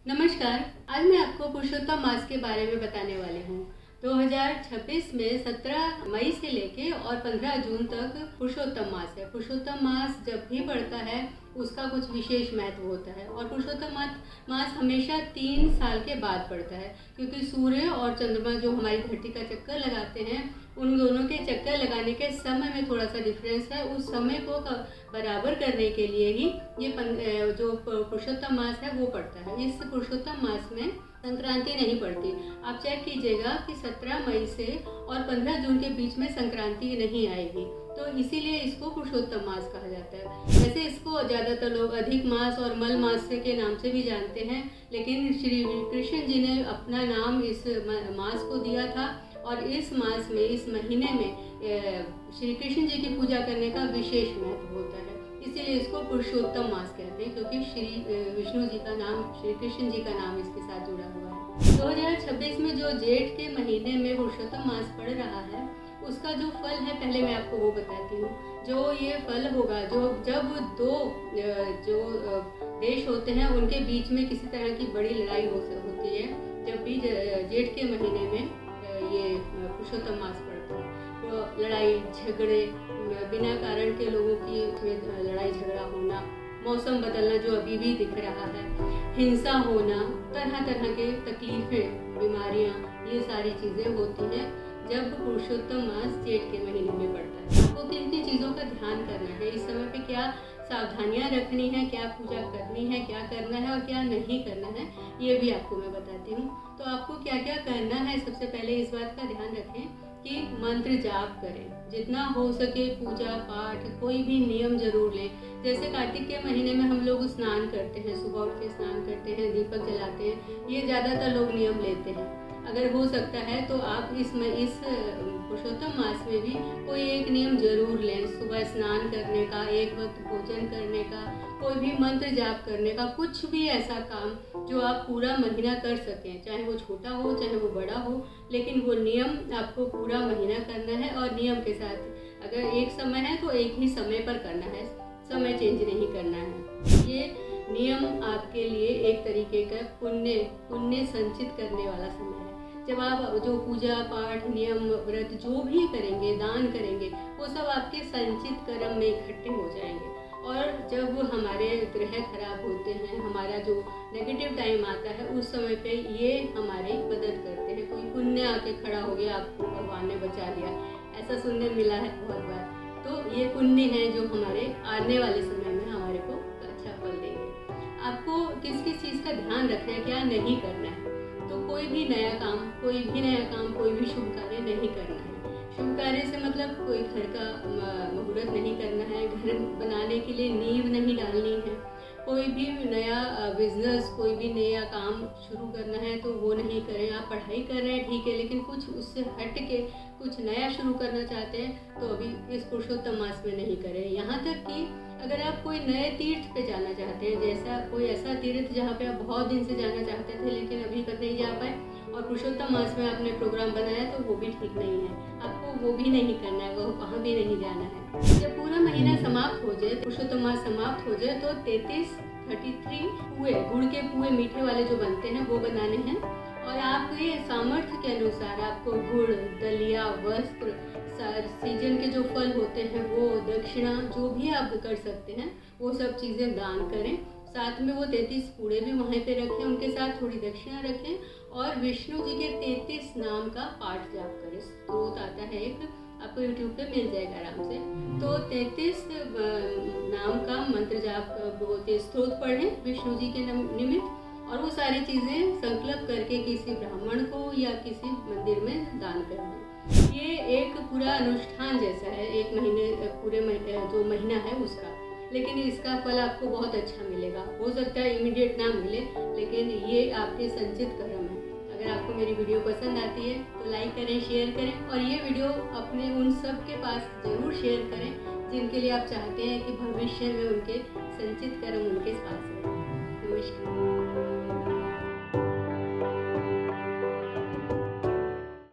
नमस्कार। आज मैं आपको पुरुषोत्तम मास के बारे में बताने वाली हूँ। 2026 में 17 मई से लेके और 15 जून तक पुरुषोत्तम मास है। पुरुषोत्तम मास जब भी पड़ता है उसका कुछ विशेष महत्व होता है और पुरुषोत्तम मास हमेशा 3 साल के बाद पड़ता है, क्योंकि सूर्य और चंद्रमा जो हमारी धरती का चक्कर लगाते हैं उन दोनों के चक्कर लगाने के समय में थोड़ा सा डिफरेंस है। उस समय को बराबर करने के लिए ही ये जो पुरुषोत्तम मास है वो पड़ता है। इस पुरुषोत्तम मास में संक्रांति नहीं पड़ती। आप चेक कीजिएगा कि 17 मई से और 15 जून के बीच में संक्रांति नहीं आएगी, तो इसीलिए इसको पुरुषोत्तम मास कहा जाता है। वैसे इसको ज़्यादातर लोग अधिक मास और मल मास के नाम से भी जानते हैं, लेकिन श्री कृष्ण जी ने अपना नाम इस मास को दिया था और इस मास में, इस महीने में श्री कृष्ण जी की पूजा करने का विशेष महत्व होता है। इसीलिए इसको पुरुषोत्तम मास कहते हैं, क्योंकि श्री विष्णु जी का नाम, श्री कृष्ण जी का नाम इसके साथ जुड़ा हुआ है। 2026 में जो जेठ के महीने में पुरुषोत्तम मास पड़ रहा है उसका जो फल है पहले मैं आपको वो बताती हूँ। जो ये फल होगा, जब दो जो देश होते हैं उनके बीच में किसी तरह की बड़ी लड़ाई होती है, जब भी जेठ के महीने में ये पुरुषोत्तम मास पड़ता है, तो लड़ाई झगड़े, बिना कारण के लोगों की उसमें लड़ाई झगड़ा होना, मौसम बदलना जो अभी भी दिख रहा है, हिंसा होना, तरह तरह के तकलीफें, बीमारियां, ये सारी चीज़ें होती हैं जब पुरुषोत्तम मास जेठ के महीने में पड़ता है। आपको किन किन चीज़ों का ध्यान करना है, इस समय पे क्या सावधानियां रखनी है, क्या पूजा करनी है, क्या करना है और क्या नहीं करना है, ये भी आपको मैं बताती हूँ। तो आपको क्या क्या करना है, सबसे पहले इस बात का ध्यान रखें कि मंत्र जाप करें, जितना हो सके पूजा पाठ, कोई भी नियम जरूर लें। जैसे कार्तिक के महीने में हम लोग स्नान करते हैं, सुबह उठ के स्नान करते हैं, दीपक जलाते हैं, ये ज़्यादातर लोग नियम लेते हैं। अगर हो सकता है तो आप इस पुरुषोत्तम मास में भी कोई एक नियम जरूर लें। सुबह स्नान करने का, एक वक्त भोजन करने का, कोई भी मंत्र जाप करने का, कुछ भी ऐसा काम जो आप पूरा महीना कर सकें, चाहे वो छोटा हो चाहे वो बड़ा हो, लेकिन वो नियम आपको पूरा महीना करना है। और नियम के साथ अगर एक समय है तो एक ही समय पर करना है, समय चेंज नहीं करना है। ये नियम आपके लिए एक तरीके का पुण्य संचित करने वाला समय है। जब आप जो पूजा पाठ, नियम, व्रत जो भी करेंगे, दान करेंगे, वो सब आपके संचित कर्म में इकट्ठे हो जाएंगे। और जब हमारे ग्रह खराब होते हैं, हमारा जो नेगेटिव टाइम आता है, उस समय पे ये हमारी मदद करते हैं। कोई पुण्य आके खड़ा हो गया, आपको भगवान ने बचा लिया, ऐसा सुनने मिला है बहुत बार। तो ये पुण्य है जो हमारे आने वाले समय में हमारे को अच्छा फल देंगे। आपको किस किस चीज़ का ध्यान रखना है, क्या नहीं करना है। तो कोई भी नया काम, कोई भी शुभ कार्य नहीं करना है। शुभ कार्य से मतलब कोई घर का मुहूर्त नहीं करना है, घर बनाने के लिए नींव नहीं डालनी है, कोई भी नया बिजनेस, कोई भी नया काम शुरू करना है तो वो नहीं करें। आप पढ़ाई कर रहे हैं ठीक है, लेकिन कुछ उससे हट के कुछ नया शुरू करना चाहते हैं तो अभी इस पुरुषोत्तम मास में नहीं करें। यहाँ तक कि अगर आप कोई नए तीर्थ पे जाना चाहते हैं, जैसा कोई ऐसा तीर्थ जहाँ पे आप बहुत दिन से जाना चाहते थे लेकिन अभी तक नहीं जा पाए और पुरुषोत्तम मास में आपने प्रोग्राम बनाया, तो वो भी ठीक नहीं है। आपको वो भी नहीं करना है, वो वहाँ भी नहीं जाना है। जब पूरा महीना समाप्त हो जाए, पुरुषोत्तम मास समाप्त हो जाए, तो 33 पुए, गुड़ के पुए मीठे वाले जो बनते हैं वो बनाने हैं। और आपके सामर्थ्य के अनुसार आपको गुड़, दलिया, वस्त्र, सीजन के जो फल होते हैं वो, दक्षिणा, जो भी आप कर सकते हैं वो सब चीज़ें दान करें। साथ में वो 33 पूड़े भी वहीं पे रखें, उनके साथ थोड़ी दक्षिणा रखें और विष्णु जी के 33 नाम का पाठ जाप करें। स्त्रोत आता है एक, आपको यूट्यूब पे मिल जाएगा आराम से। तो 33 नाम का मंत्र जाप बोलते, स्त्रोत पढ़ें विष्णु जी के निमित्त, और वो सारी चीज़ें संकल्प करके किसी ब्राह्मण को या किसी मंदिर में दान कर दें। ये एक पूरा अनुष्ठान जैसा है, एक महीने, पूरे जो महीना है उसका, लेकिन इसका फल आपको बहुत अच्छा मिलेगा। हो सकता है इमीडिएट ना मिले, लेकिन ये आपके संचित कर्म है। अगर आपको मेरी वीडियो पसंद आती है तो लाइक करें, शेयर करें और ये वीडियो अपने उन सब के पास ज़रूर शेयर करें जिनके लिए आप चाहते हैं कि भविष्य में उनके संचित कर्म उनके पास रहे। नमस्कार।